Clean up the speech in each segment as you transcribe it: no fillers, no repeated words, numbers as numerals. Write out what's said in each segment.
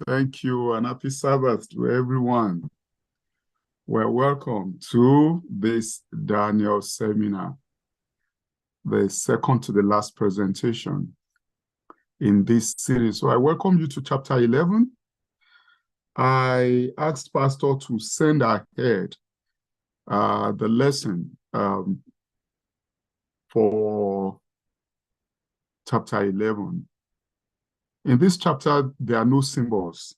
Thank you, and happy Sabbath to everyone. Well, welcome to this Daniel seminar, the second to the last presentation in this series. So I welcome you to chapter 11. I asked Pastor to send ahead the lesson for chapter 11. In this chapter, there are no symbols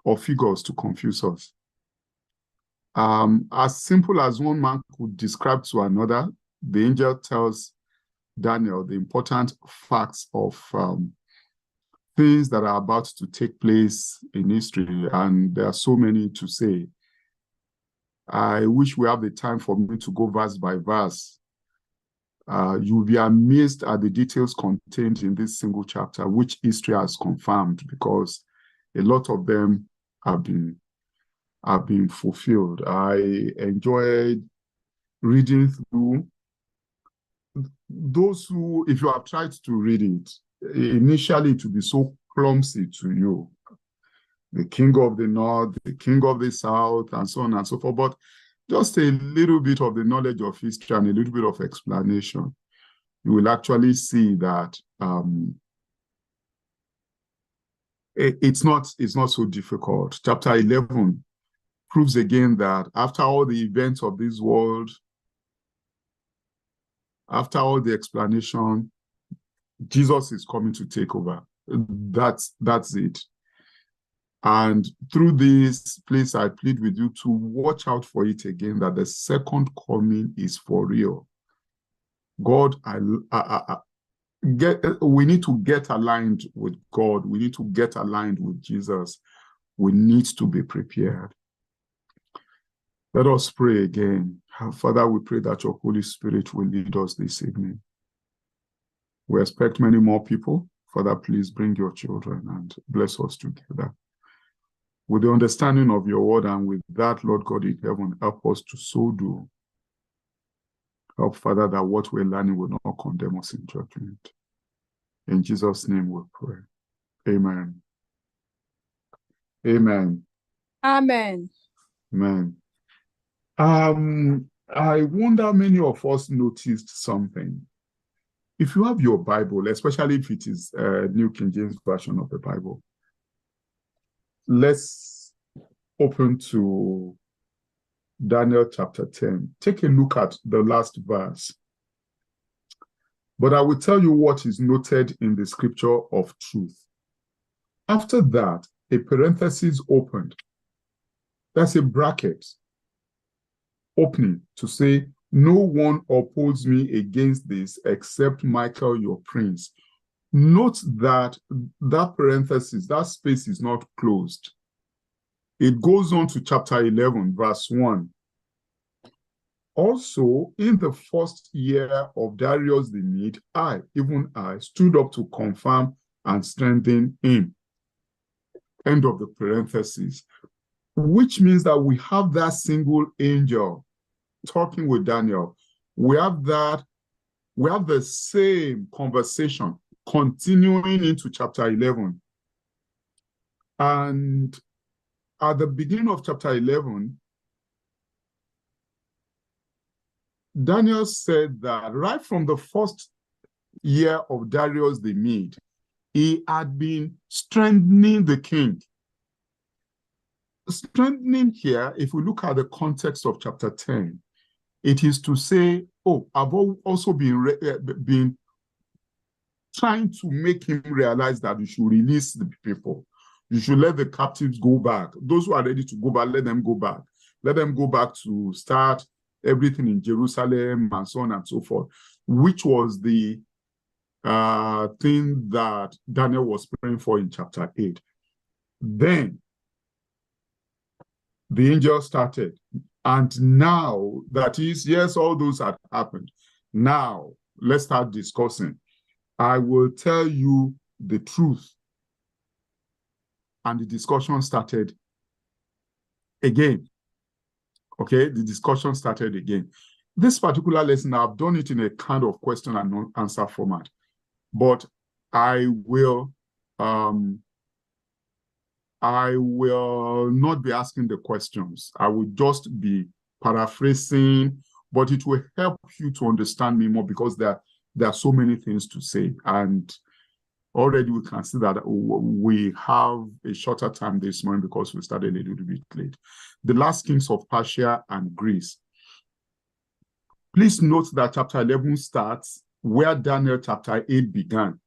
or figures to confuse us. As simple as one man could describe to another, the angel tells Daniel the important facts of things that are about to take place in history, and there are so many to say. I wish we have the time for me to go verse by verse. You'll be amazed at the details contained in this single chapter, which history has confirmed, because a lot of them have been fulfilled. I enjoyed reading through those who, if you have tried to read it, initially it will be so clumsy to you. The king of the north, the king of the south, and so on and so forth. But just a little bit of the knowledge of history and a little bit of explanation, you will actually see that it's not so difficult. Chapter 11 proves again that after all the events of this world, after all the explanation, Jesus is coming to take over. That's it. And through this place, I plead with you to watch out for it again, that the second coming is for real. God, we need to get aligned with God. We need to get aligned with Jesus. We need to be prepared. Let us pray again. Father, we pray that your Holy Spirit will lead us this evening. We expect many more people. Father, please bring your children and bless us together. With the understanding of your word, and with that, Lord God in heaven, help us to so do. Help, Father, that what we're learning will not condemn us in judgment. In Jesus' name we pray. Amen. Amen. Amen. Amen. I wonder many of us noticed something. If you have your Bible, especially if it is a New King James Version of the Bible, let's open to Daniel chapter 10. Take a look at the last verse. But I will tell you what is noted in the scripture of truth. After that, a parenthesis opened. That's a bracket opening to say, no one opposes me against this except Michael, your prince. Note that that parenthesis, that space is not closed. It goes on to chapter 11, verse 1. Also, in the first year of Darius the Mede, even I, stood up to confirm and strengthen him. End of the parenthesis. Which means that we have that single angel talking with Daniel. We have the same conversation continuing into chapter 11. And at the beginning of chapter 11, Daniel said that right from the first year of Darius the Mede, he had been strengthening the king. Strengthening here, if we look at the context of chapter 10, it is to say, oh, I've also been trying to make him realize that you should release the people. You should let the captives go back. Those who are ready to go back, let them go back. Let them go back to start everything in Jerusalem and so on and so forth, which was the thing that Daniel was praying for in chapter 8. Then the angel started. And now, that is, yes, all those had happened. Now, let's start discussing. I will tell you the truth. And the discussion started again. Okay, the discussion started again. This particular lesson, I've done it in a kind of question and answer format. But I will I will not be asking the questions. I will just be paraphrasing, but it will help you to understand me more because there are so many things to say. And already we can see that we have a shorter time this morning because we started a little bit late. The last kings of Persia and Greece. Please note that chapter 11 starts where Daniel chapter 8 began,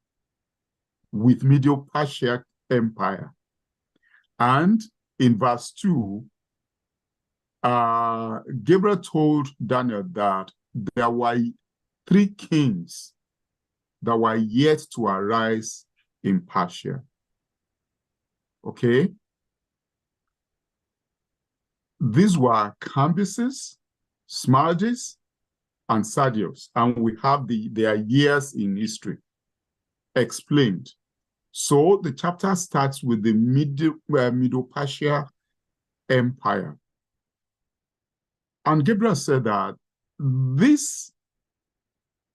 with Medo-Persia Empire. And in verse 2, Gabriel told Daniel that there were 3 kings that were yet to arise in Persia. Okay? These were Cambyses, Smaragdes, and Sardius, and we have their years in history explained. So the chapter starts with the Medo-Persia Empire. And Gabriel said that these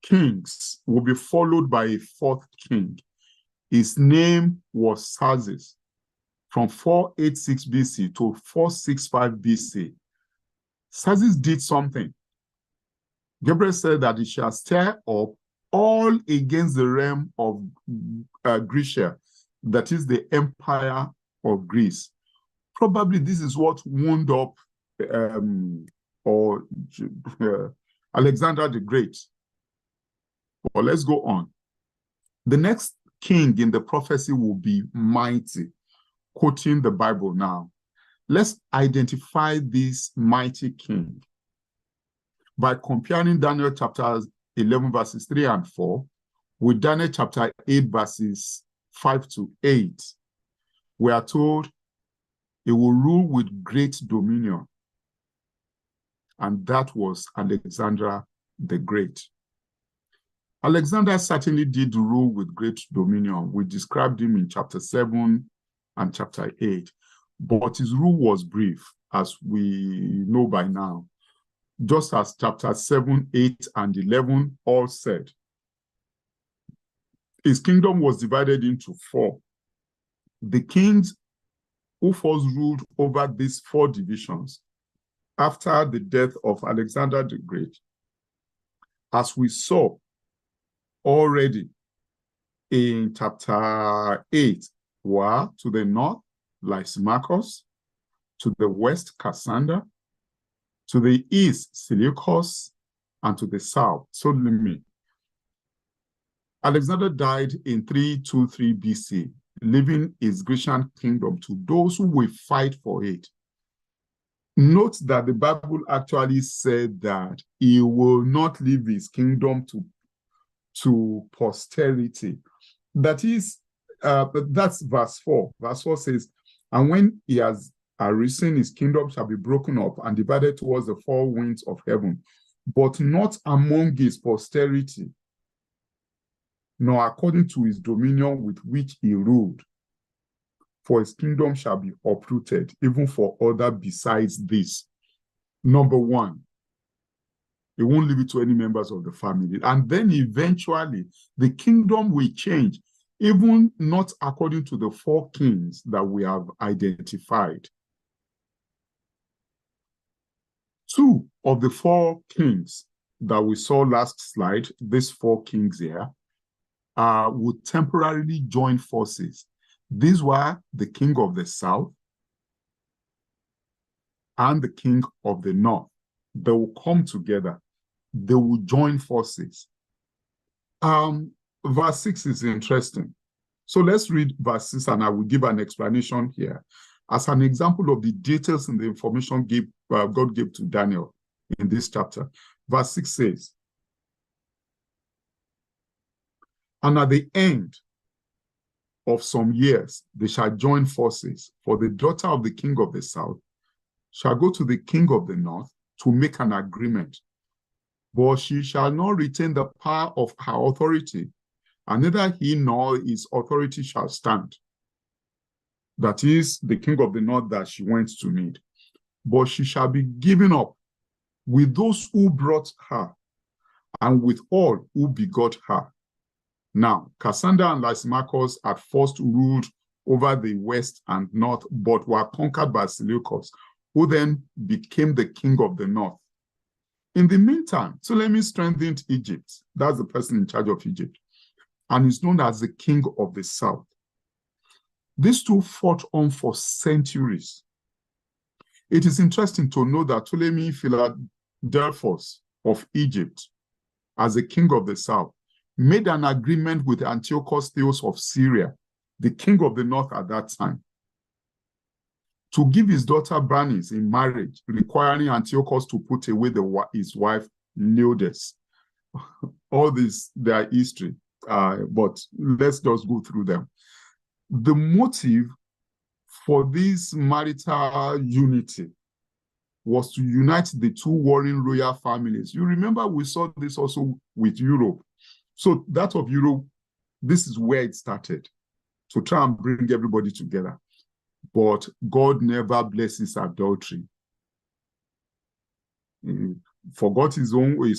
kings will be followed by a 4th king. His name was Xerxes from 486 BC to 465 BC. Xerxes did something. Gabriel said that he shall stir up all against the realm of Grecia, that is the empire of Greece. Probably this is what wound up Alexander the Great. But let's go on. The next king in the prophecy will be mighty, quoting the Bible now. Let's identify this mighty king by comparing Daniel chapter 11 verses 3 and 4 with Daniel chapter 8 verses 5 to 8. We are told he will rule with great dominion. And that was Alexander the Great. Alexander certainly did rule with great dominion. We described him in chapter 7 and chapter 8. But his rule was brief, as we know by now. Just as chapter 7, 8, and 11 all said. His kingdom was divided into 4. The kings who first ruled over these 4 divisions after the death of Alexander the Great, as we saw already in chapter 8, were to the north, Lysimachus, to the west, Cassander, to the east, Seleucus, and to the south, Ptolemy. Alexander died in 323 BC, leaving his Grecian kingdom to those who will fight for it. Note that the Bible actually said that he will not leave his kingdom to posterity. That is, that's verse 4. Verse 4 says, and when he has arisen, his kingdom shall be broken up and divided towards the 4 winds of heaven, but not among his posterity, nor according to his dominion with which he ruled. For his kingdom shall be uprooted, even for other besides this. Number 1, he won't leave it to any members of the family. And then eventually, the kingdom will change, even not according to the 4 kings that we have identified. 2 of the 4 kings that we saw last slide, these 4 kings here, would temporarily join forces. These were the king of the south and the king of the north. They will come together. They will join forces. Verse 6 is interesting. So let's read verse 6 and I will give an explanation here as an example of the details and the information God gave to Daniel in this chapter. Verse 6 says, and at the end of some years, they shall join forces, for the daughter of the king of the south shall go to the king of the north to make an agreement. But she shall not retain the power of her authority, and neither he nor his authority shall stand. That is the king of the north that she went to meet. But she shall be given up with those who brought her, and with all who begot her. Now, Cassander and Lysimachus at first ruled over the west and north, but were conquered by Seleucus, who then became the king of the north. In the meantime, Ptolemy strengthened Egypt. That's the person in charge of Egypt, and is known as the king of the south. These two fought on for centuries. It is interesting to know that Ptolemy Philadelphus of Egypt, as the king of the south, made an agreement with Antiochus Theos of Syria, the king of the north at that time, to give his daughter Bernice in marriage, requiring Antiochus to put away his wife Leodes. All this, their history, but let's just go through them. The motive for this marital unity was to unite the two warring royal families. You remember we saw this also with Europe. So that of Europe, this is where it started, to try and bring everybody together. But God never blesses adultery. He forgot his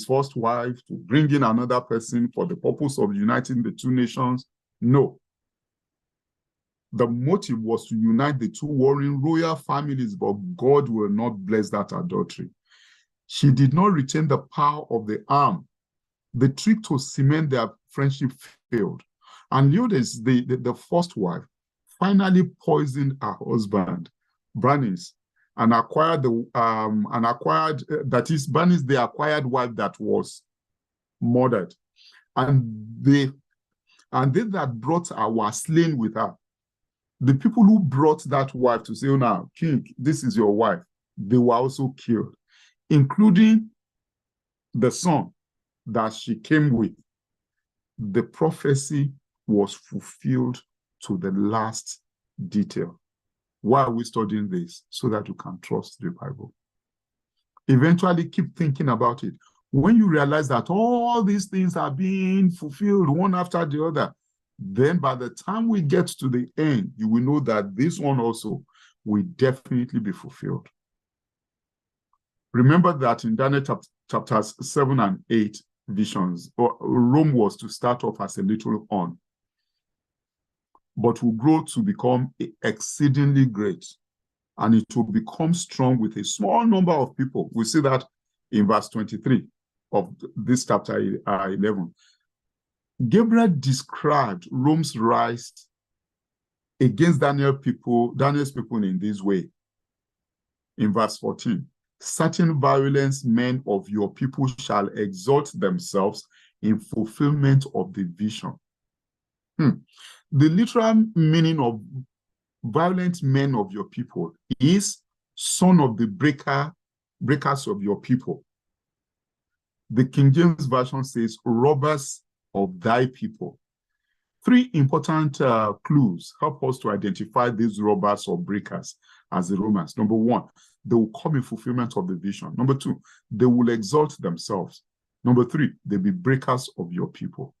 first wife to bring in another person for the purpose of uniting the two nations. No. The motive was to unite the two warring royal families, but God will not bless that adultery. She did not retain the power of the arm. The trick to cement their friendship failed. And Leodes, the first wife, finally poisoned her husband, Bernice, and acquired the wife that was murdered. And they that brought her were slain with her. The people who brought that wife to say, "Oh, now, king, this is your wife," they were also killed, including the son that she came with. The prophecy was fulfilled to the last detail. Why are we studying this? So that you can trust the Bible. Eventually, keep thinking about it. When you realize that all these things are being fulfilled one after the other, then by the time we get to the end, you will know that this one also will definitely be fulfilled. Remember that in Daniel chapters 7 and 8 visions, Rome was to start off as a little horn, but will grow to become exceedingly great, and it will become strong with a small number of people. We see that in verse 23 of this chapter 11. Gabriel described Rome's rise against Daniel's people in this way. In verse 14, certain violent men of your people shall exalt themselves in fulfillment of the vision. The literal meaning of violent men of your people is son of the breakers of your people. The King James Version says robbers of thy people. Three important clues help us to identify these robbers or breakers as the Romans. Number one, they will come in fulfillment of the vision. Number two, they will exalt themselves. Number three, they'll be breakers of your people.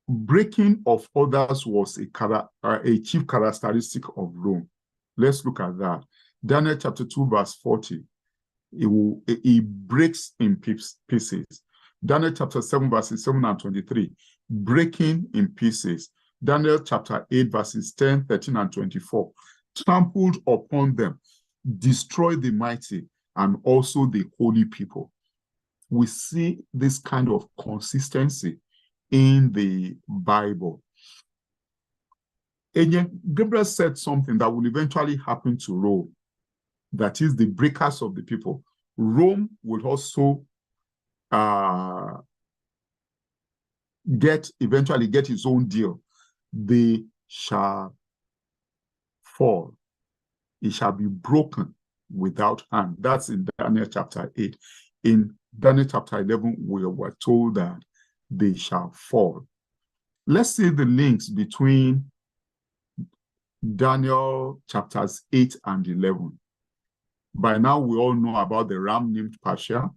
Breaking of others was a chief characteristic of Rome. Let's look at that. Daniel chapter 2, verse 40. He breaks in pieces. Daniel chapter 7, verses 7 and 23. Breaking in pieces. Daniel chapter 8, verses 10, 13, and 24. Trampled upon them, destroy the mighty, and also the holy people. We see this kind of consistency in the Bible. And yet, Gabriel said something that will eventually happen to Rome. That is the breakers of the people. Rome will also eventually get its own deal. They shall fall. It shall be broken without hand. That's in Daniel chapter 8. In Daniel chapter 11, we were told that they shall fall. Let's see the links between Daniel chapters 8 and 11. By now, we all know about the ram named Persia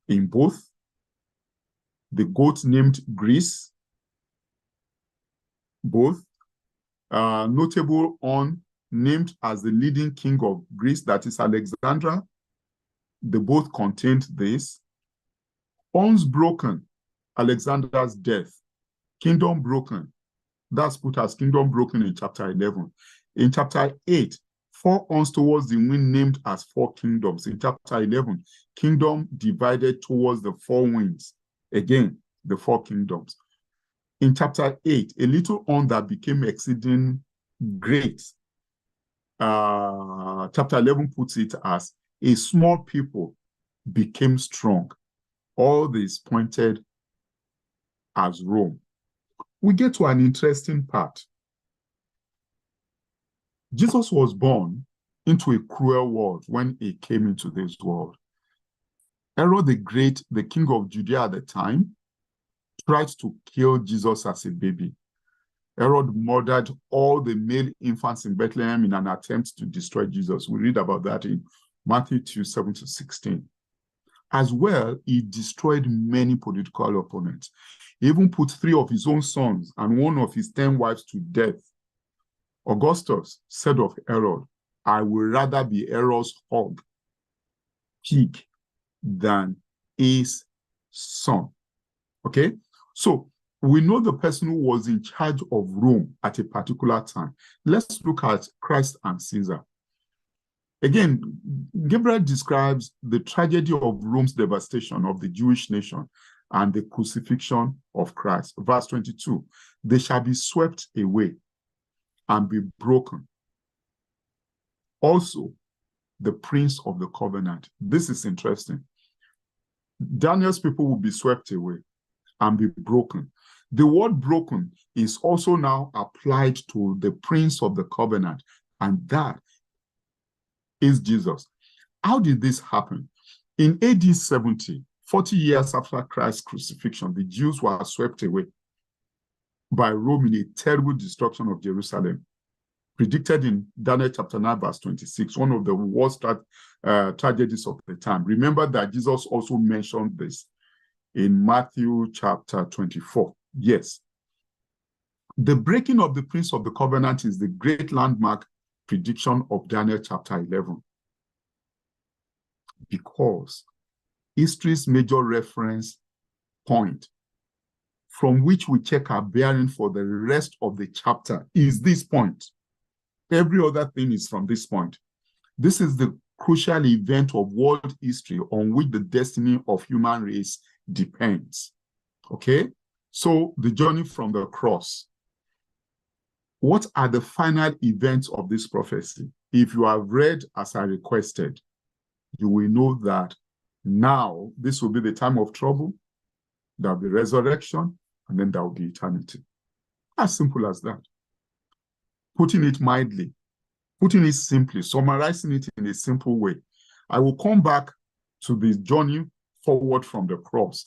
in both, the goat named Greece, both, notable on named as the leading king of Greece, that is Alexandra. They both contained this. Horns broken, Alexander's death. Kingdom broken, That's put as kingdom broken in chapter 11. In chapter 8, 4 horns towards the wind named as 4 kingdoms. In chapter 11, kingdom divided towards the 4 winds. Again, the 4 kingdoms. In chapter 8, a little horn that became exceeding great. Chapter 11 puts it as a small people became strong. All this pointed as Rome. We get to an interesting part. Jesus was born into a cruel world when he came into this world. Herod the Great, the king of Judea at the time, tried to kill Jesus as a baby. Herod murdered all the male infants in Bethlehem in an attempt to destroy Jesus. We read about that in Matthew 2, 7-16. As well, he destroyed many political opponents. He even put 3 of his own sons and 1 of his 10 wives to death. Augustus said of Herod, I would rather be Herod's hog, pig, than his son. Okay? So, we know the person who was in charge of Rome at a particular time. Let's look at Christ and Caesar. Again, Gabriel describes the tragedy of Rome's devastation of the Jewish nation and the crucifixion of Christ. Verse 22, they shall be swept away and be broken. Also, the prince of the covenant. This is interesting. Daniel's people will be swept away and be broken. The word broken is also now applied to the prince of the covenant, and that is Jesus. How did this happen? In AD 70, 40 years after Christ's crucifixion, the Jews were swept away by Rome in a terrible destruction of Jerusalem, predicted in Daniel chapter 9, verse 26, one of the worst tragedies of the time. Remember that Jesus also mentioned this in Matthew chapter 24. Yes. The breaking of the Prince of the Covenant is the great landmark prediction of Daniel chapter 11. Because history's major reference point from which we check our bearing for the rest of the chapter is this point. Every other thing is from this point. This is the crucial event of world history on which the destiny of human race depends. Okay? So the journey from the cross. What are the final events of this prophecy? If you have read as I requested, you will know that now this will be the time of trouble, there will be resurrection, and then there will be eternity. As simple as that. Putting it mildly, putting it simply, summarizing it in a simple way. I will come back to the journey forward from the cross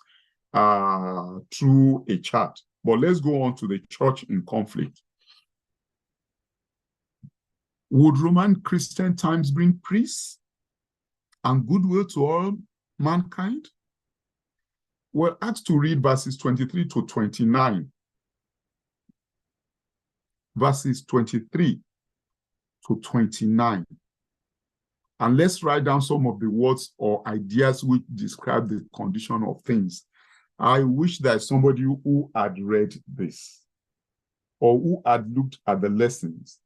through a chart. But let's go on to the church in conflict. Would Roman Christian times bring peace and goodwill to all mankind? We're asked to read verses 23 to 29. Verses 23 to 29. And let's write down some of the words or ideas which describe the condition of things. I wish that somebody who had read this or who had looked at the lessons,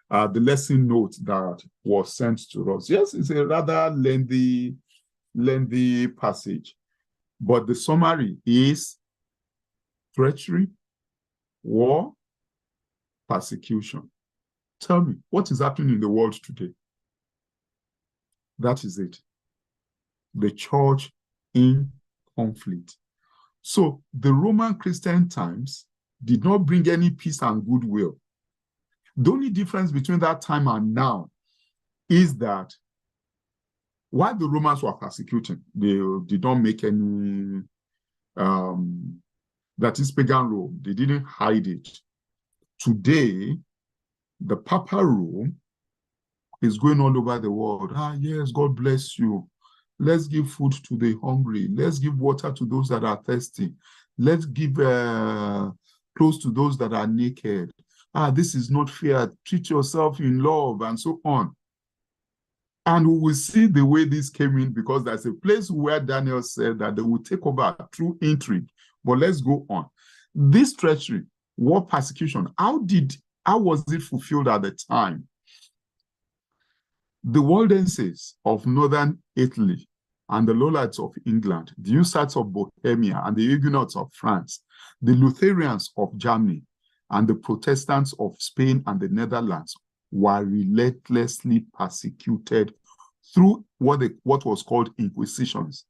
the lesson note that was sent to us. Yes, it's a rather lengthy passage, but the summary is treachery, war, persecution. Tell me, what is happening in the world today? That is it. The church in conflict. So the Roman Christian times did not bring any peace and goodwill. The only difference between that time and now is that while the Romans were persecuting, they did not make any, that is pagan Rome, they didn't hide it. Today, the Papal Rome is going all over the world. Yes, God bless you. Let's give food to the hungry. Let's give water to those that are thirsty. Let's give clothes to those that are naked. This is not fair. Treat yourself in love and so on. And we will see the way this came in because there's a place where Daniel said that they will take over through intrigue. But let's go on. This treachery What persecution? How was it fulfilled at the time? The Waldenses of northern Italy and the lowlands of England, the Hussites of Bohemia and the Huguenots of France, the Lutherans of Germany, and the Protestants of Spain and the Netherlands were relentlessly persecuted through what was called inquisitions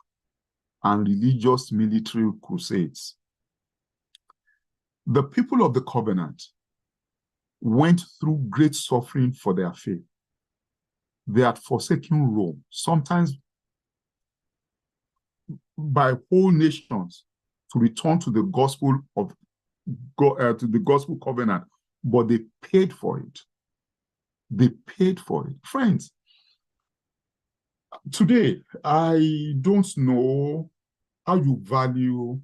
and religious military crusades. The people of the covenant went through great suffering for their faith. They had forsaken Rome, sometimes by whole nations, to return to the gospel of God, to the gospel covenant, but they paid for it. They paid for it. Friends, today, I don't know how you value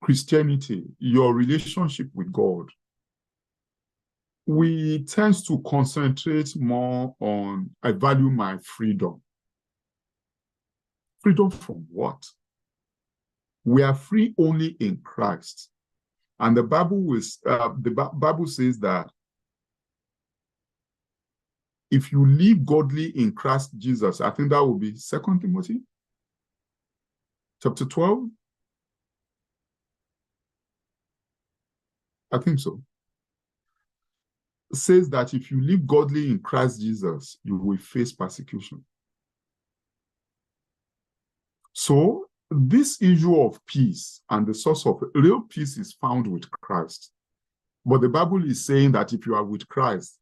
Christianity, your relationship with God. We tend to concentrate more on, I value my freedom. Freedom from what? We are free only in Christ. And the Bible says that if you live godly in Christ Jesus, I think that will be 2 Timothy chapter 12. I think so. It says that if you live godly in Christ Jesus, you will face persecution. So this issue of peace and the source of real peace is found with Christ. But the Bible is saying that if you are with Christ,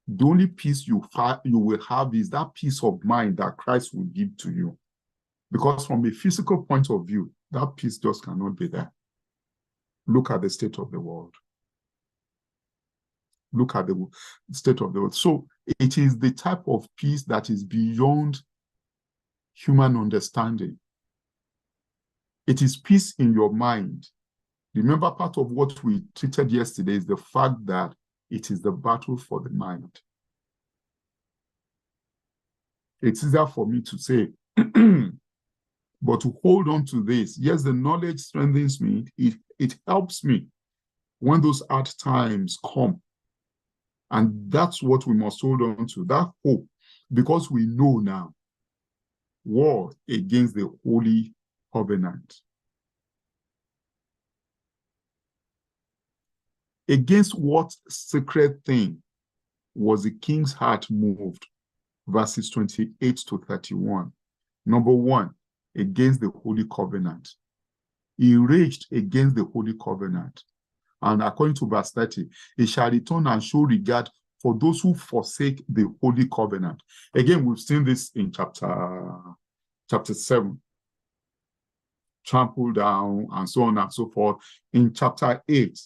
the only peace you will have is that peace of mind that Christ will give to you. Because from a physical point of view, that peace just cannot be there. Look at the state of the world. Look at the state of the world. So it is the type of peace that is beyond human understanding. It is peace in your mind. Remember, part of what we treated yesterday is the fact that it is the battle for the mind. It's easier for me to say, but to hold on to this. Yes, the knowledge strengthens me. It helps me when those hard times come. And that's what we must hold on to, that hope, because we know now war against the holy covenant. Against what sacred thing was the king's heart moved? Verses 28 to 31. Number one, against the holy covenant. He raged against the holy covenant. And according to verse 30, he shall return and show regard for those who forsake the holy covenant. Again, we've seen this in chapter 7. Trample down and so on and so forth. In chapter 8,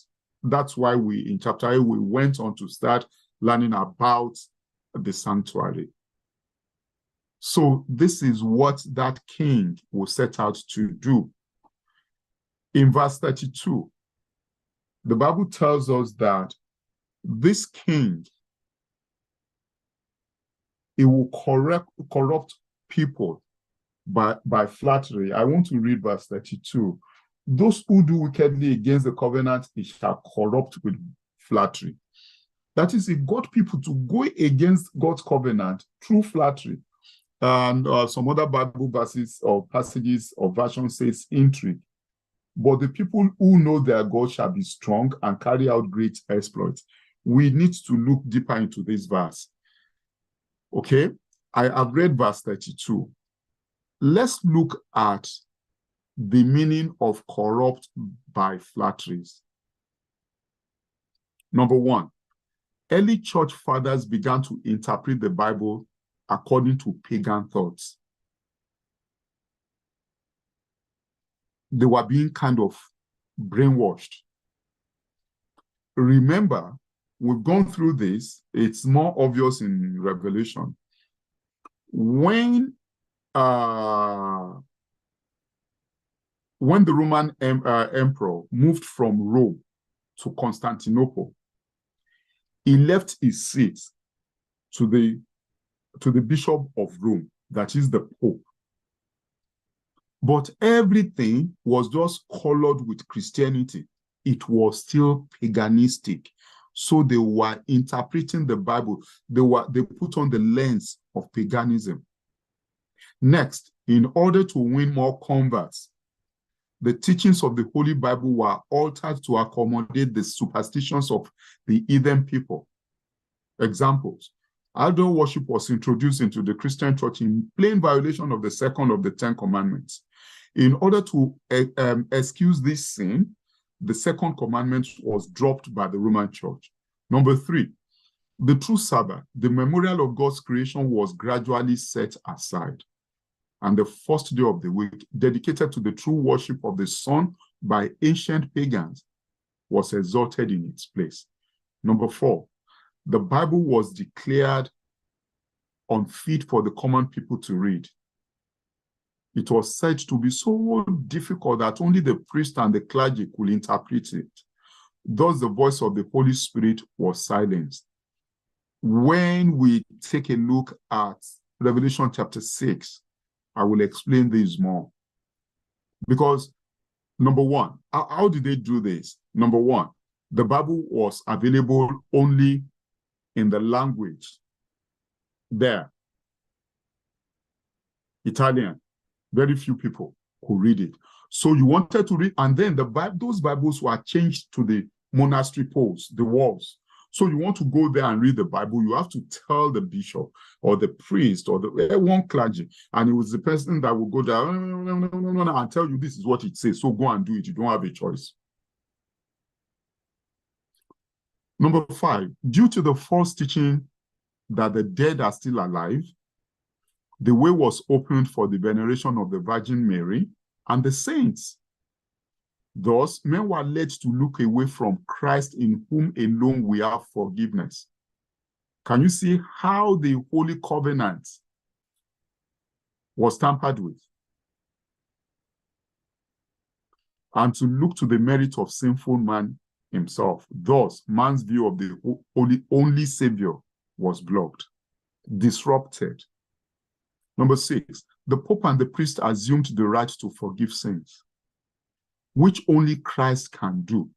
that's why in chapter 8, we went on to start learning about the sanctuary. So this is what that king will set out to do. In verse 32, the Bible tells us that this king, he will corrupt people by flattery. I want to read verse 32. Those who do wickedly against the covenant, he shall corrupt with flattery. That is, he got people to go against God's covenant through flattery. And some other Bible verses or passages or versions says intrigue. But the people who know their God shall be strong and carry out great exploits. We need to look deeper into this verse. Okay, I have read verse 32. Let's look at the meaning of corrupt by flatteries. Number one, early church fathers began to interpret the Bible according to pagan thoughts. They were being kind of brainwashed. Remember, we've gone through this. It's more obvious in Revelation. When the Roman emperor moved from Rome to Constantinople, he left his seat to the bishop of Rome, that is the Pope. But everything was just colored with Christianity. It was still paganistic. So they were interpreting the Bible. They put on the lens of paganism. Next, in order to win more converts, the teachings of the Holy Bible were altered to accommodate the superstitions of the heathen people. Examples: idol worship was introduced into the Christian church in plain violation of the second of the 10 commandments. In order to excuse this sin, the second commandment was dropped by the Roman church. Number 3, the true Sabbath, the memorial of God's creation, was gradually set aside. And the first day of the week, dedicated to the true worship of the sun by ancient pagans, was exalted in its place. Number 4, the Bible was declared unfit for the common people to read. It was said to be so difficult that only the priest and the clergy could interpret it. Thus, the voice of the Holy Spirit was silenced. When we take a look at Revelation chapter 6, I will explain this more. Because, number 1, how did they do this? Number 1, the Bible was available only in the language there. Italian. Very few people could read it. So you wanted to read, and then those Bibles were changed to the monastery poles, the walls. So you want to go there and read the Bible, you have to tell the bishop or the priest or the one clergy, and it was the person that will go there and tell you this is what it says, so go and do it. You don't have a choice. Number 5, due to the false teaching that the dead are still alive, the way was opened for the veneration of the Virgin Mary and the saints. Thus, men were led to look away from Christ, in whom alone we have forgiveness. Can you see how the Holy Covenant was tampered with? And to look to the merit of sinful man himself. Thus, man's view of the only Savior was blocked, disrupted. Number 6, the Pope and the priest assumed the right to forgive sins, which only Christ can do.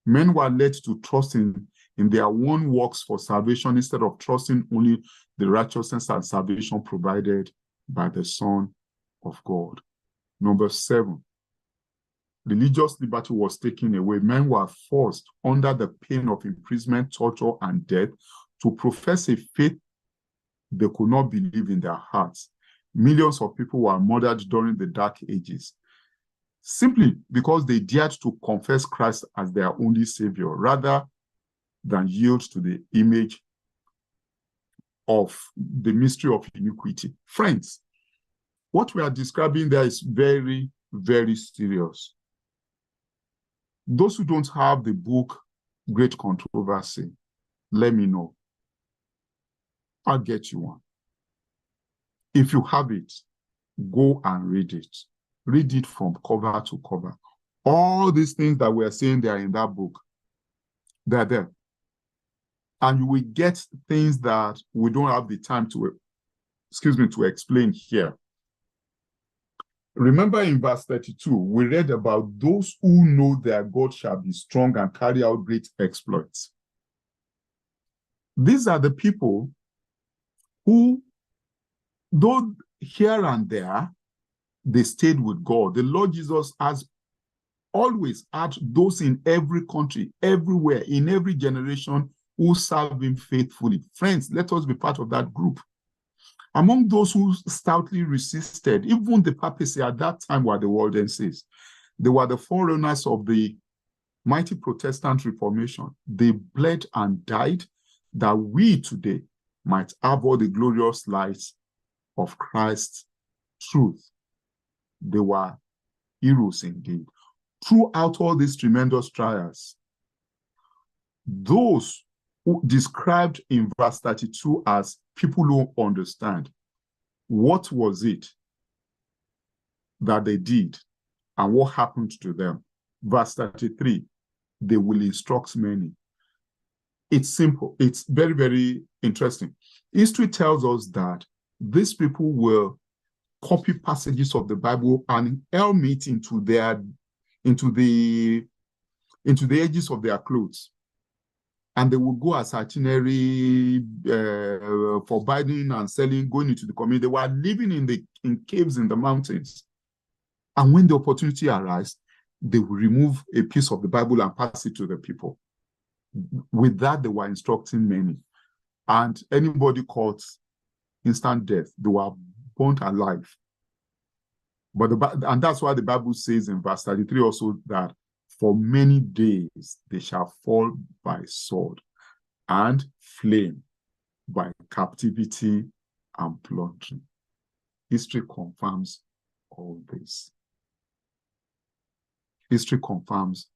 Men were led to trust in their own works for salvation instead of trusting only the righteousness and salvation provided by the Son of God. Number 7, religious liberty was taken away. Men were forced, under the pain of imprisonment, torture, and death, to profess a faith they could not believe in their hearts. Millions of people were murdered during the Dark Ages, simply because they dared to confess Christ as their only Savior, rather than yield to the image of the mystery of iniquity. Friends, what we are describing there is very, very serious. Those who don't have the book Great Controversy, let me know. I'll get you one. If you have it, go and read it. Read it from cover to cover. All these things that we are saying, they are in that book. They're there. And you will get things that we don't have the time to, to explain here. Remember in verse 32, we read about those who know their God shall be strong and carry out great exploits. These are the people who, though here and there, they stayed with God. The Lord Jesus has always had those in every country, everywhere, in every generation who serve him faithfully. Friends, let us be part of that group. Among those who stoutly resisted, even the papacy at that time were the Waldenses. They were the forerunners of the mighty Protestant Reformation. They bled and died that we today might have all the glorious lights of Christ's truth. They were heroes indeed. Throughout all these tremendous trials, those who described in verse 32 as people who understand, what was it that they did and what happened to them? Verse 33, they will instruct many. It's simple. It's very, very interesting. History tells us that these people were copy passages of the Bible and helm it into the edges of their clothes. And they will go as itinerary for buying and selling, going into the community. They were living in caves in the mountains. And when the opportunity arises, they will remove a piece of the Bible and pass it to the people. With that, they were instructing many. And anybody caught instant death, they were burnt alive. And that's why the Bible says in verse 33 also that for many days they shall fall by sword and flame, by captivity and plundering. History confirms all this. History confirms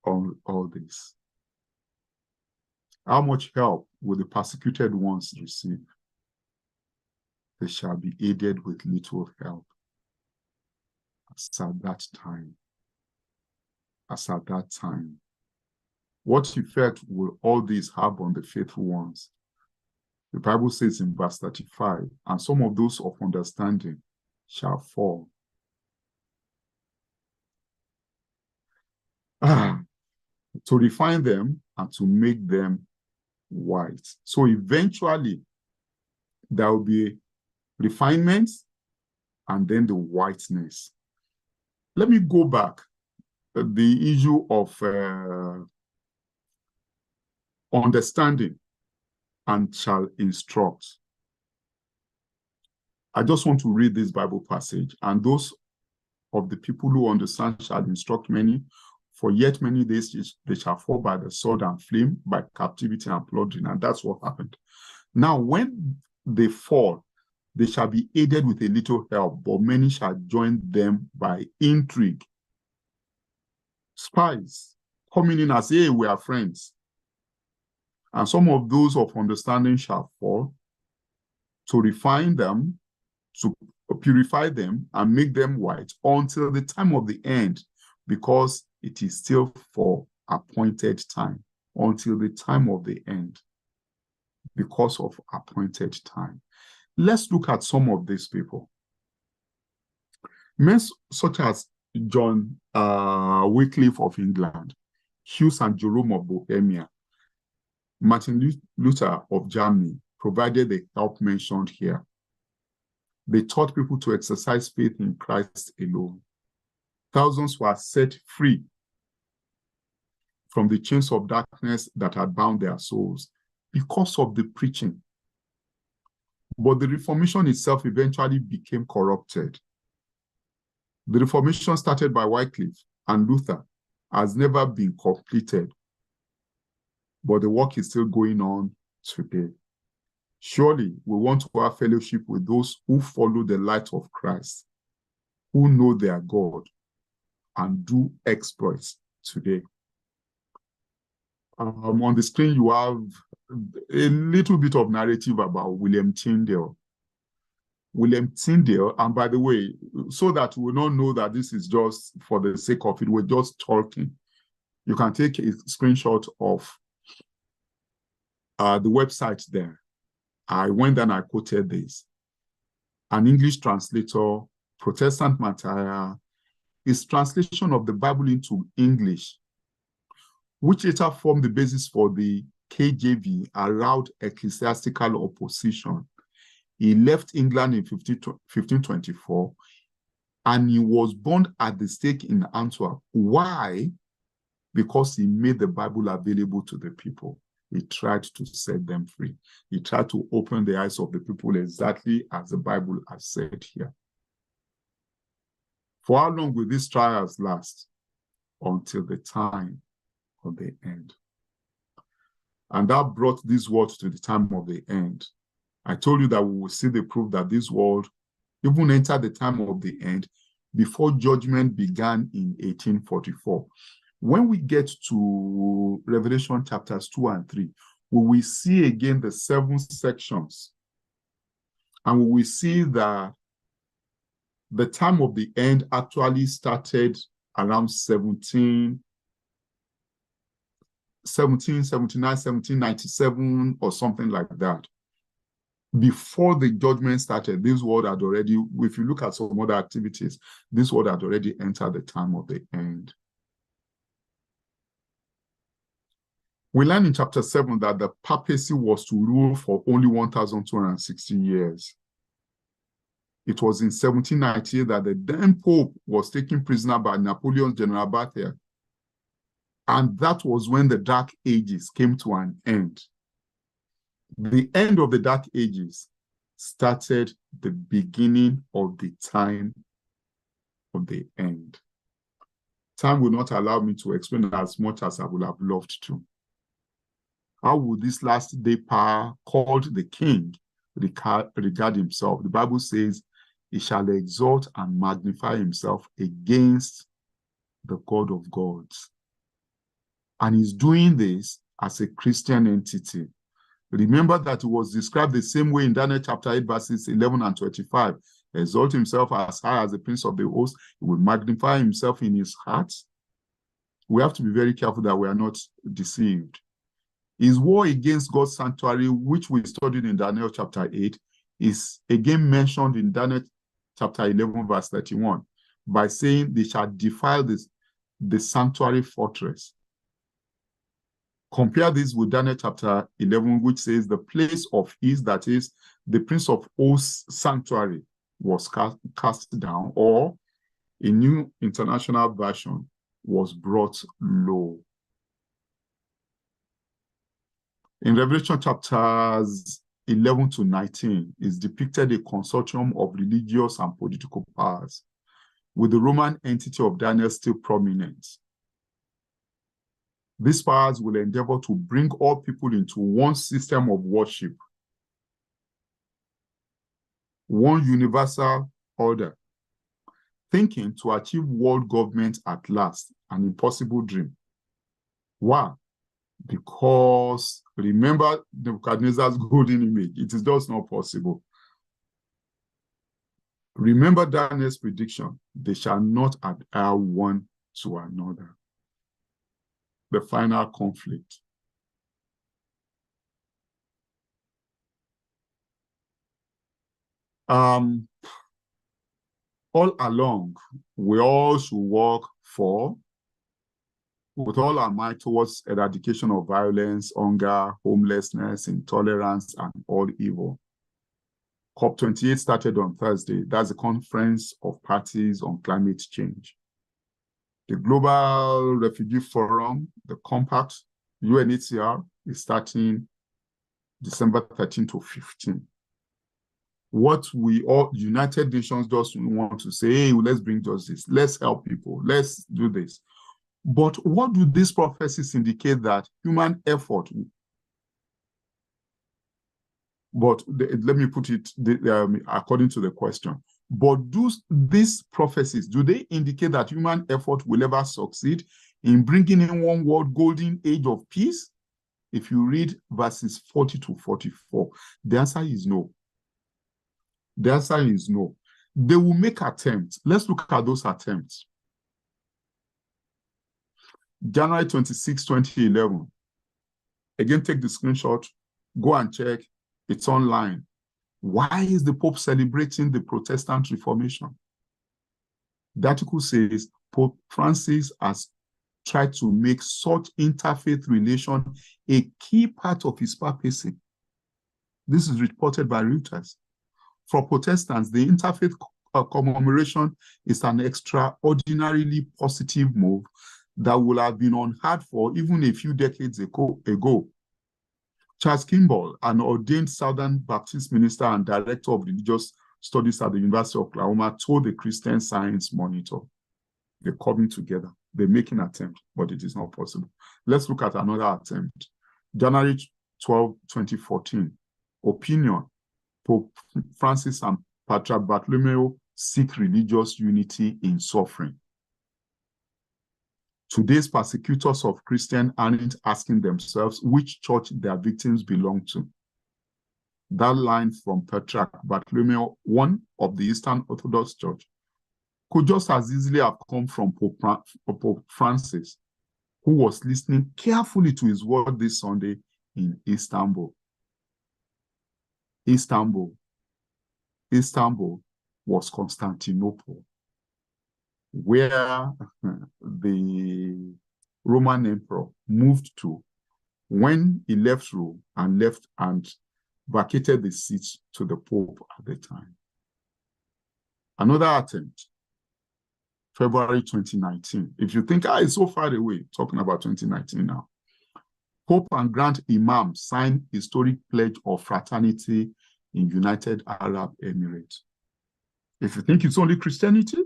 all this. How much help will the persecuted ones receive? They shall be aided with little help. As at that time. What effect will all this have on the faithful ones? The Bible says in verse 35, and some of those of understanding shall fall. To refine them and to make them white. So eventually, there will be refinement and then the whiteness. Let me go back. The issue of understanding and shall instruct. I just want to read this Bible passage. And those of the people who understand shall instruct many, for yet many days they shall fall by the sword and flame, by captivity and plundering. And that's what happened. Now, when they fall, they shall be aided with a little help, but many shall join them by intrigue. Spies coming in as, hey, we are friends. And some of those of understanding shall fall, to refine them, to purify them, and make them white until the time of the end, because it is still for appointed time, until the time of the end, because of appointed time. Let's look at some of these people. Men such as John Wycliffe of England, Hughes and Jerome of Bohemia, Martin Luther of Germany provided the help mentioned here. They taught people to exercise faith in Christ alone. Thousands were set free from the chains of darkness that had bound their souls because of the preaching. But the Reformation itself eventually became corrupted. The Reformation started by Wycliffe and Luther has never been completed, but the work is still going on today. Surely we want to have fellowship with those who follow the light of Christ, who know their God and do exploits today. On the screen, you have a little bit of narrative about William Tyndale. William Tyndale, and by the way, so that we will not know that this is just for the sake of it, we're just talking. You can take a screenshot of the website there. I went and I quoted this. An English translator, Protestant martyr, his translation of the Bible into English, which later formed the basis for the KJV, aroused ecclesiastical opposition. He left England in 1524, and he was burned at the stake in Antwerp. Why? Because he made the Bible available to the people. He tried to set them free. He tried to open the eyes of the people exactly as the Bible has said here. For how long will these trials last? Until the time of the end. And that brought this world to the time of the end. I told you that we will see the proof that this world even entered the time of the end before judgment began in 1844. When we get to Revelation chapters 2 and 3, we will see again the 7 sections. And we will see that the time of the end actually started around 1779, 1797, or something like that. before the judgment started, this world had already, if you look at some other activities, this world had already entered the time of the end. We learn in chapter 7 that the papacy was to rule for only 1,260 years. It was in 1798 that the then Pope was taken prisoner by Napoleon's General Berthier. And that was when the Dark Ages came to an end. The end of the Dark Ages started the beginning of the time of the end. Time will not allow me to explain as much as I would have loved to. How would this last day power called the king regard himself? The Bible says, he shall exalt and magnify himself against the God of gods. And he's doing this as a Christian entity. Remember that it was described the same way in Daniel chapter 8, verses 11 and 25. Exalt himself as high as the prince of the host. He will magnify himself in his heart. We have to be very careful that we are not deceived. His war against God's sanctuary, which we studied in Daniel chapter 8, is again mentioned in Daniel chapter 11, verse 31, by saying they shall defile the sanctuary fortress. Compare this with Daniel chapter 11, which says the place of his, that is, the prince of host's sanctuary, was cast down, or a New International Version, was brought low. In Revelation chapters 11 to 19 is depicted a consortium of religious and political powers, with the Roman entity of Daniel still prominent. These powers will endeavor to bring all people into one system of worship, one universal order, thinking to achieve world government at last, an impossible dream. Why? Because remember Nebuchadnezzar's golden image. It is just not possible. Remember Daniel's prediction. They shall not adhere one to another. The final conflict. All along, we all should work with all our might towards eradication of violence, hunger, homelessness, intolerance, and all evil. COP28 started on Thursday. That's the Conference of Parties on Climate Change. The Global Refugee Forum, the Compact, UNHCR, is starting December 13 to 15. What we all, United Nations, just want to say, hey, let's bring justice, let's help people, let's do this. But what do these prophecies indicate? That human effort, let me put it according to the question. But do these prophecies, do they indicate that human effort will ever succeed in bringing in one world golden age of peace? If you read verses 40 to 44, the answer is no. The answer is no. They will make attempts. Let's look at those attempts. January 26, 2011. Again, take the screenshot. Go and check. It's online. Why is the Pope celebrating the Protestant Reformation? The article says Pope Francis has tried to make such interfaith relation a key part of his papacy. This is reported by Reuters. For Protestants, the interfaith commemoration is an extraordinarily positive move that would have been unheard for even a few decades ago. Charles Kimball, an ordained Southern Baptist minister and director of religious studies at the University of Oklahoma, told the Christian Science Monitor, they're coming together. They're making an attempt, but it is not possible. Let's look at another attempt. January 12, 2014. Opinion. Pope Francis and Patriarch Bartholomew seek religious unity in suffering. Today's persecutors of Christians aren't asking themselves which church their victims belong to. That line from Patriarch Bartholomew, one of the Eastern Orthodox Church, could just as easily have come from Pope Francis, who was listening carefully to his word this Sunday in Istanbul. Istanbul. Istanbul was Constantinople, where the Roman emperor moved to when he left Rome and vacated the seat to the Pope at the time. Another attempt, February 2019. If you think, it's so far away, talking about 2019 now. Pope and Grand Imam signed historic pledge of fraternity in United Arab Emirates. If you think it's only Christianity,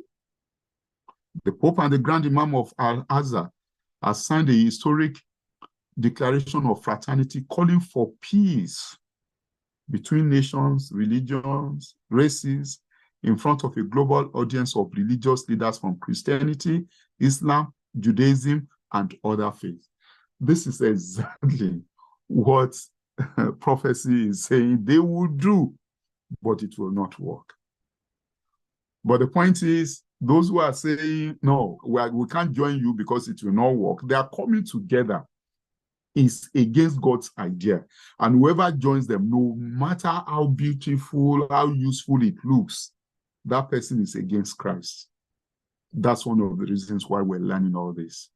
the Pope and the Grand Imam of Al-Azhar has signed a historic declaration of fraternity calling for peace between nations, religions, races, in front of a global audience of religious leaders from Christianity, Islam, Judaism, and other faiths. This is exactly what prophecy is saying they will do, but it will not work. But the point is, those who are saying, no, we can't join you because it will not work, they are coming together. Is against God's idea. And whoever joins them, no matter how beautiful, how useful it looks, that person is against Christ. That's one of the reasons why we're learning all this.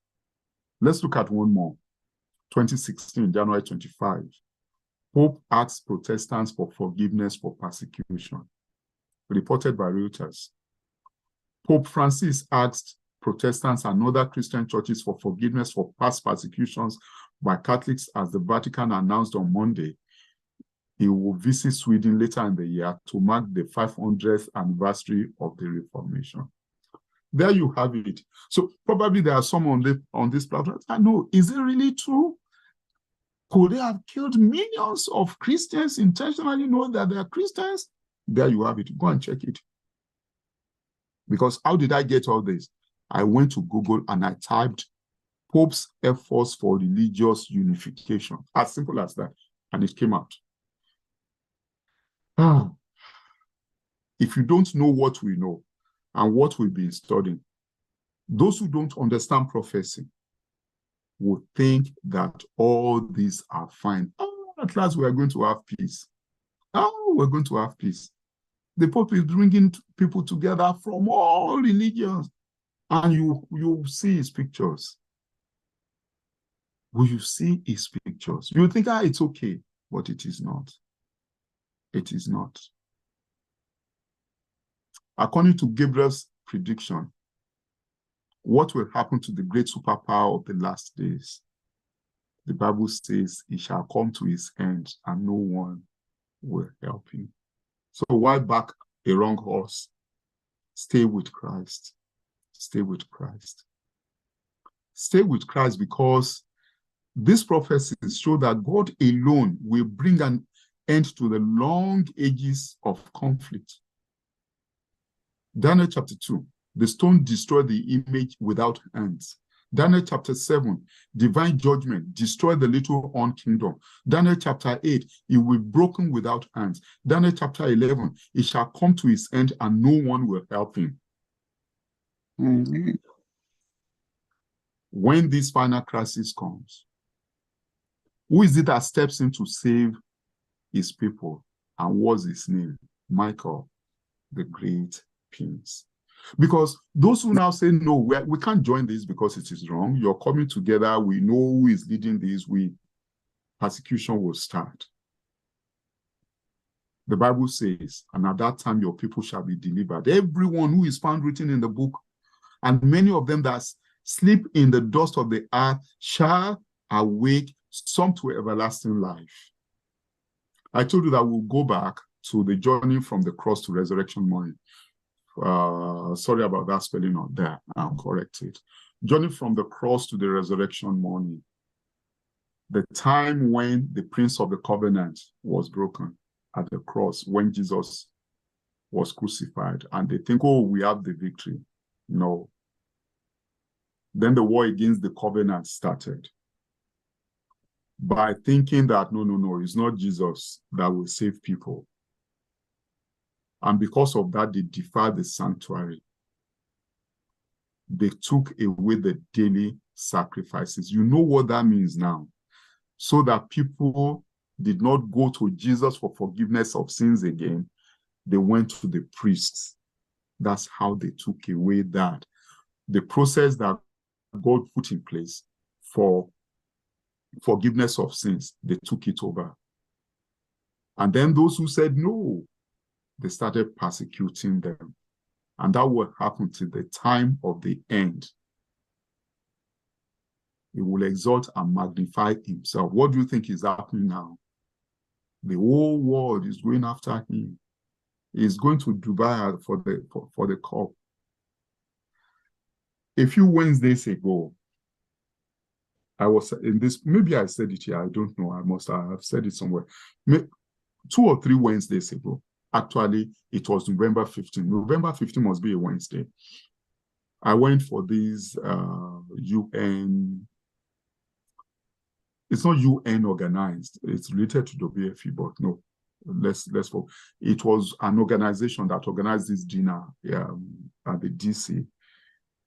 Let's look at one more. 2016, January 25. Pope asks Protestants for forgiveness for persecution. Reported by Reuters. Pope Francis asked Protestants and other Christian churches for forgiveness for past persecutions by Catholics as the Vatican announced on Monday he will visit Sweden later in the year to mark the 500th anniversary of the Reformation. There you have it. So probably there are some on this platform. I know, is it really true? Could they have killed millions of Christians intentionally knowing that they are Christians? There you have it. Go and check it. Because how did I get all this? I went to Google and I typed Pope's efforts for religious unification. As simple as that. And it came out. If you don't know what we know and what we've been studying, those who don't understand prophecy would think that all these are fine. At last we are going to have peace. We're going to have peace. The Pope is bringing people together from all religions. And you see his pictures. Will you see his pictures? You think, it's okay, but it is not. It is not. According to Gabriel's prediction, what will happen to the great superpower of the last days? The Bible says he shall come to his end and no one will help him. So why back a wrong horse? Stay with Christ. Stay with Christ. Stay with Christ, because these prophecies show that God alone will bring an end to the long ages of conflict. Daniel chapter 2, the stone destroyed the image without hands. Daniel chapter 7, divine judgment, destroy the little horn kingdom. Daniel chapter 8, it will be broken without hands. Daniel chapter 11, it shall come to its end and no one will help him. Mm-hmm. When this final crisis comes, who is it that steps in to save his people? And what's his name? Michael, the great prince. Because those who now say, no, we can't join this because it is wrong. You're coming together. We know who is leading this. Persecution will start. The Bible says, and at that time your people shall be delivered. Everyone who is found written in the book, and many of them that sleep in the dust of the earth shall awake, some to everlasting life. I told you that we'll go back to the journey from the cross to resurrection morning. Sorry about that spelling out there. I'll correct it. Journey from the cross to the resurrection morning. The time when the Prince of the Covenant was broken at the cross, when Jesus was crucified. And they think, we have the victory. No. Then the war against the covenant started. By thinking that, no, it's not Jesus that will save people. And because of that, they defied the sanctuary. They took away the daily sacrifices. You know what that means now. So that people did not go to Jesus for forgiveness of sins again. They went to the priests. That's how they took away that. The process that God put in place for forgiveness of sins, they took it over. And then those who said no, they started persecuting them. And that will happen till the time of the end. He will exalt and magnify himself. What do you think is happening now? The whole world is going after him. He's going to Dubai for the cup. A few Wednesdays ago, I was in this, maybe I said it here, I don't know, I must have said it somewhere. 2 or 3 Wednesdays ago, actually, it was November 15. November 15 must be a Wednesday. I went for this UN, it's not UN organized, it's related to WFE, but no, let's go. It was an organization that organized this dinner at the DC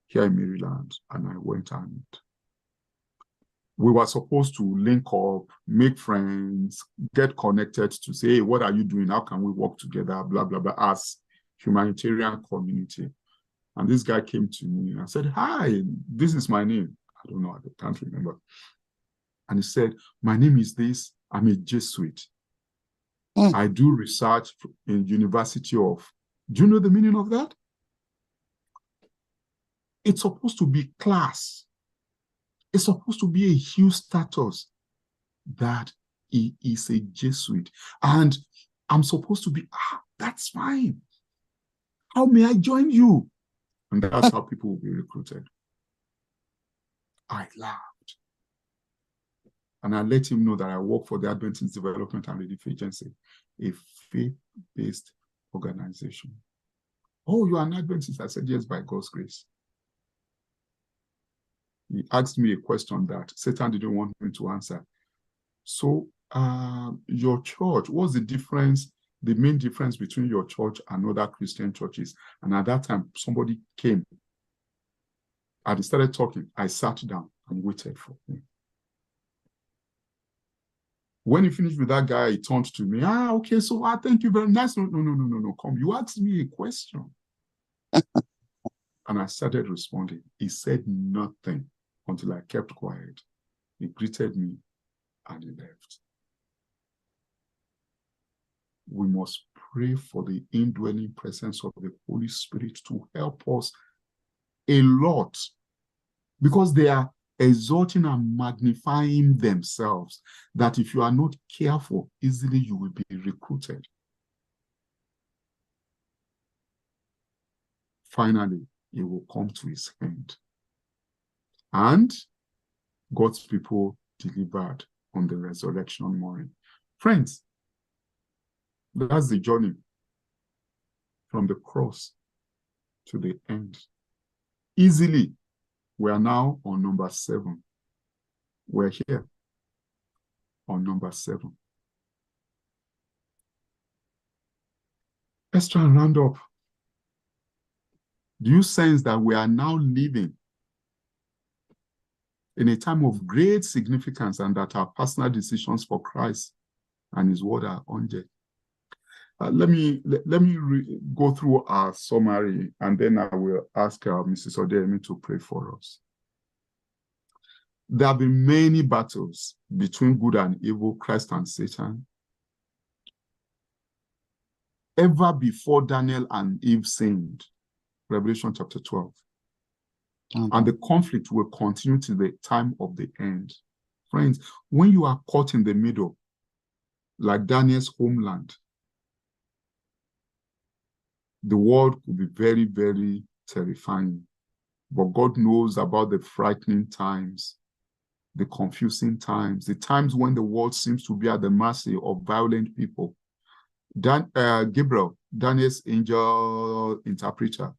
here in Maryland, and I went, and we were supposed to link up, make friends, get connected to say, hey, what are you doing? How can we work together? Blah, blah, blah, as humanitarian community. And this guy came to me and said, hi, this is my name. I don't know, I can't remember. And he said, my name is this, I'm a Jesuit. I do research in University of, do you know the meaning of that? It's supposed to be class. It's supposed to be a huge status that he is a Jesuit. And I'm supposed to be, that's fine. How may I join you? And that's how people will be recruited. I laughed. And I let him know that I work for the Adventist Development and Relief Agency, a faith-based organization. Oh, you're an Adventist? I said, yes, by God's grace. He asked me a question that Satan didn't want me to answer. So, your church, what's the difference, the main difference between your church and other Christian churches? And at that time, somebody came and he started talking. I sat down and waited for him. When he finished with that guy, he turned to me. Okay, so thank you very much. No, come. You asked me a question. And I started responding. He said nothing until I kept quiet. He greeted me and he left. We must pray for the indwelling presence of the Holy Spirit to help us a lot, because they are exalting and magnifying themselves, that if you are not careful, easily you will be recruited. Finally, it will come to his end. And God's people delivered on the resurrection morning. Friends, that's the journey from the cross to the end. Easily, we are now on number 7. We're here on number 7. Let's try and round up. Do you sense that we are now living in a time of great significance, and that our personal decisions for Christ and his word are urgent? Let me go through our summary, and then I will ask Mrs. Odemi to pray for us. There have been many battles between good and evil, Christ and Satan, ever before Daniel and Eve sinned. Revelation chapter 12. And the conflict will continue to the time of the end. Friends, when you are caught in the middle, like Daniel's homeland, the world could be very, very terrifying. But God knows about the frightening times, the confusing times, the times when the world seems to be at the mercy of violent people. Gabriel, Daniel's angel interpreter,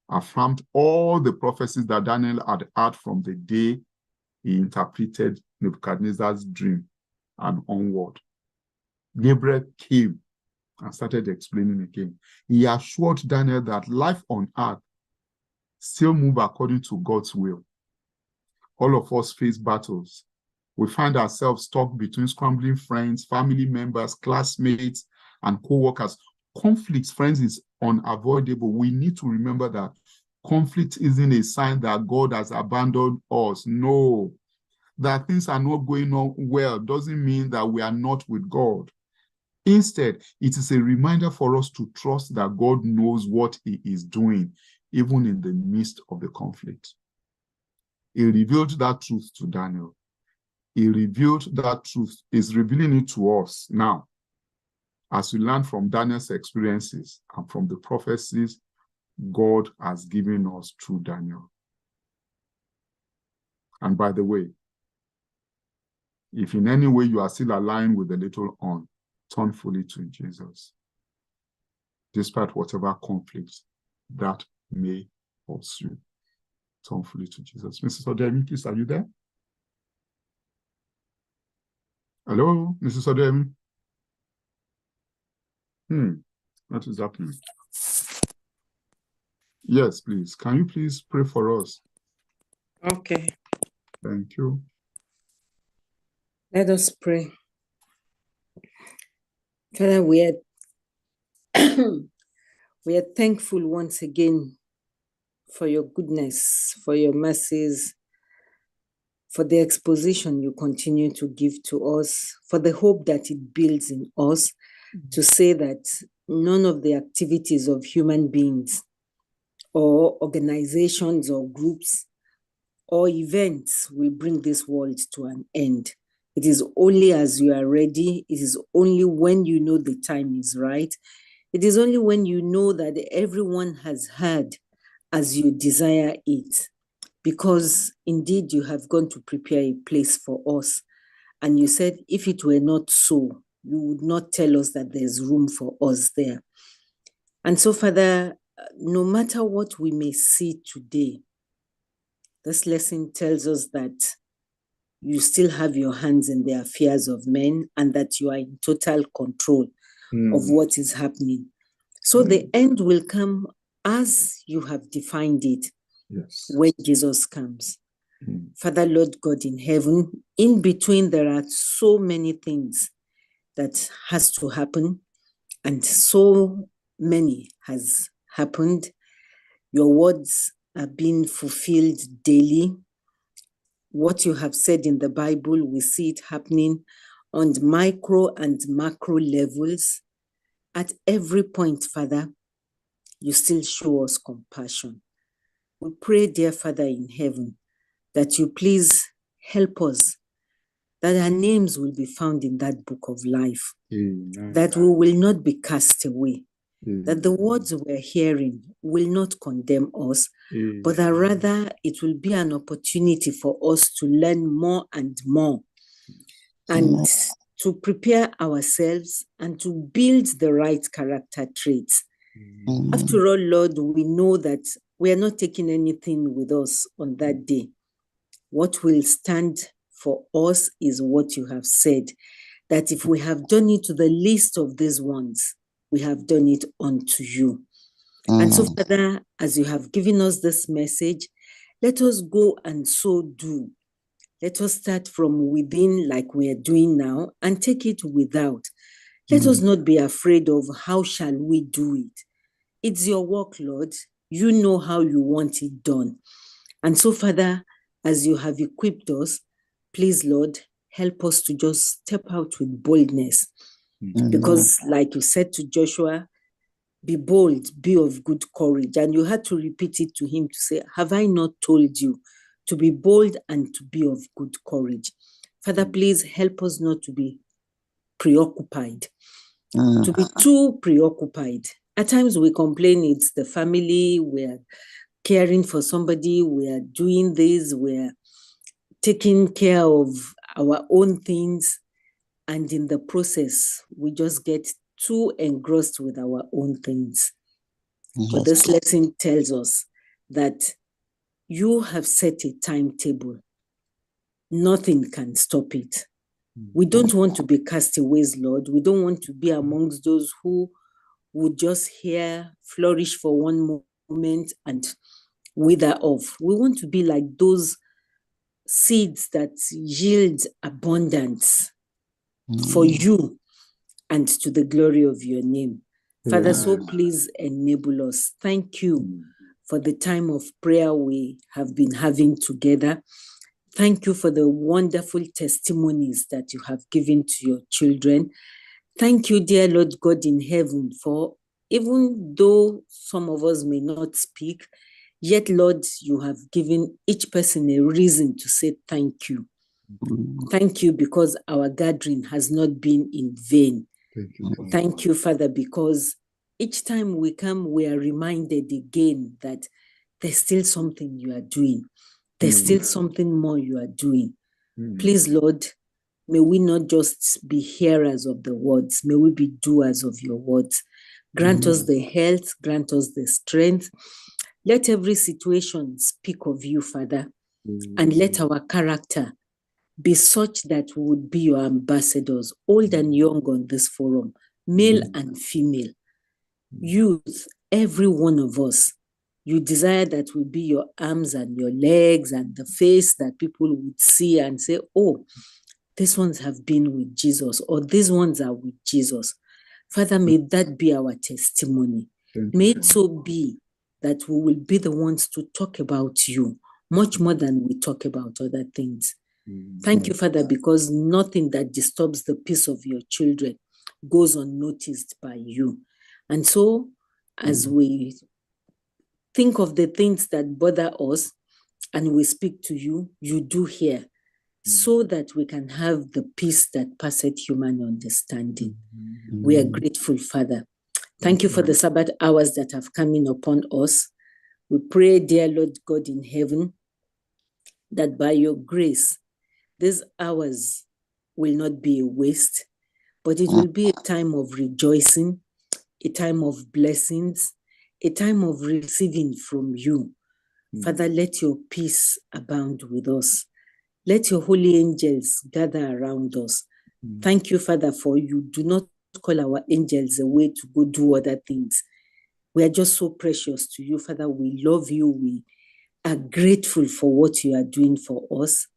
affirmed all the prophecies that Daniel had heard from the day he interpreted Nebuchadnezzar's dream and onward. Gabriel came and started explaining again. He assured Daniel that life on earth still moves according to God's will. All of us face battles, We find ourselves stuck between scrambling friends, family members, classmates, and co-workers. Conflict, friends, is unavoidable. We need to remember that conflict isn't a sign that God has abandoned us. No. That things are not going on well doesn't mean that we are not with God. Instead, it is a reminder for us to trust that God knows what he is doing, even in the midst of the conflict. He revealed that truth to Daniel. He revealed that truth, is revealing it to us now, as we learn from Daniel's experiences and from the prophecies God has given us through Daniel. And by the way, if in any way you are still aligned with the little horn, turn fully to Jesus, despite whatever conflict that may pursue. Turn fully to Jesus. Mrs. Odemi, please, are you there? Hello, Mrs. Odemi? What is happening? Yes, please. Can you please pray for us? Okay. Thank you. Let us pray. Father, we are thankful once again for your goodness, for your mercies, for the exposition you continue to give to us, for the hope that it builds in us, to say that none of the activities of human beings or organizations or groups or events will bring this world to an end. It is only as you are ready. It is only when you know the time is right. It is only when you know that everyone has heard as you desire it. Because indeed you have gone to prepare a place for us. And you said, if it were not so, you would not tell us that there's room for us there. And so, Father, no matter what we may see today, this lesson tells us that you still have your hands in the affairs of men and that you are in total control of what is happening. So the end will come as you have defined it. Yes. When Jesus comes. Father, Lord God in heaven, in between there are so many things that has to happen, and so many has happened. Your words are being fulfilled daily. What you have said in the Bible, we see it happening on the micro and macro levels. At every point, Father, you still show us compassion. We pray, dear Father in heaven, that you please help us, that our names will be found in that book of life, that we will not be cast away, that the words we're hearing will not condemn us, but that rather it will be an opportunity for us to learn more and more, and to prepare ourselves and to build the right character traits. After all, Lord, we know that we are not taking anything with us on that day. What will stand for us is what you have said, that if we have done it to the least of these ones, we have done it unto you. And so, Father, as you have given us this message, let us go and so do. Let us start from within like we are doing now and take it without. Let us not be afraid of how shall we do it. It's your work, Lord. You know how you want it done. And so, Father, as you have equipped us, please, Lord, help us to just step out with boldness. Because like you said to Joshua, be bold, be of good courage. And you had to repeat it to him to say, have I not told you to be bold and to be of good courage? Father, please help us not to be preoccupied, to be too preoccupied. At times we complain it's the family, we're caring for somebody, we're doing this, we're taking care of our own things, and in the process, we just get too engrossed with our own things. But this lesson tells us that you have set a timetable. Nothing can stop it. We don't want to be castaways, Lord. We don't want to be amongst those who would just flourish for one moment and wither off. We want to be like those seeds that yield abundance for you and to the glory of your name. Father, so please enable us. Thank you for the time of prayer we have been having together. Thank you for the wonderful testimonies that you have given to your children. Thank you, dear Lord God in heaven, for even though some of us may not speak, yet, Lord, you have given each person a reason to say thank you. Thank you because our gathering has not been in vain. Thank you, Father, because each time we come, we are reminded again that there's still something you are doing. There's still something more you are doing. Please, Lord, may we not just be hearers of the words, may we be doers of your words. Grant us the health, grant us the strength. Let every situation speak of you, Father, and let our character be such that we would be your ambassadors, old and young on this forum, male and female, youth, every one of us. You desire that we be your arms and your legs and the face that people would see and say, oh, these ones have been with Jesus, or these ones are with Jesus. Father, may that be our testimony. May it so be that we will be the ones to talk about you much more than we talk about other things. Thank you, Father, because nothing that disturbs the peace of your children goes unnoticed by you. And so, as we think of the things that bother us and we speak to you, you do hear, so that we can have the peace that passeth human understanding. We are grateful, Father. Thank you for the Sabbath hours that have come in upon us. We pray, dear Lord God in heaven, that by your grace, these hours will not be a waste, but it will be a time of rejoicing, a time of blessings, a time of receiving from you. Father, let your peace abound with us. Let your holy angels gather around us. Thank you, Father, for you do not call our angels away to go do other things. We are just so precious to you, Father. We love you. We are grateful for what you are doing for us.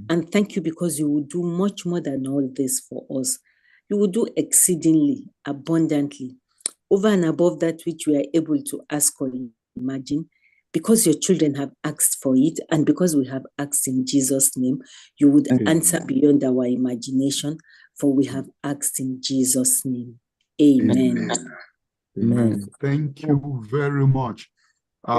And thank you because you will do much more than all this for us. You will do exceedingly, abundantly, over and above that which we are able to ask or imagine. Because your children have asked for it, and because we have asked in Jesus' name, you would answer beyond our imagination, for we have asked in Jesus' name. Amen. Amen. Thank you very much.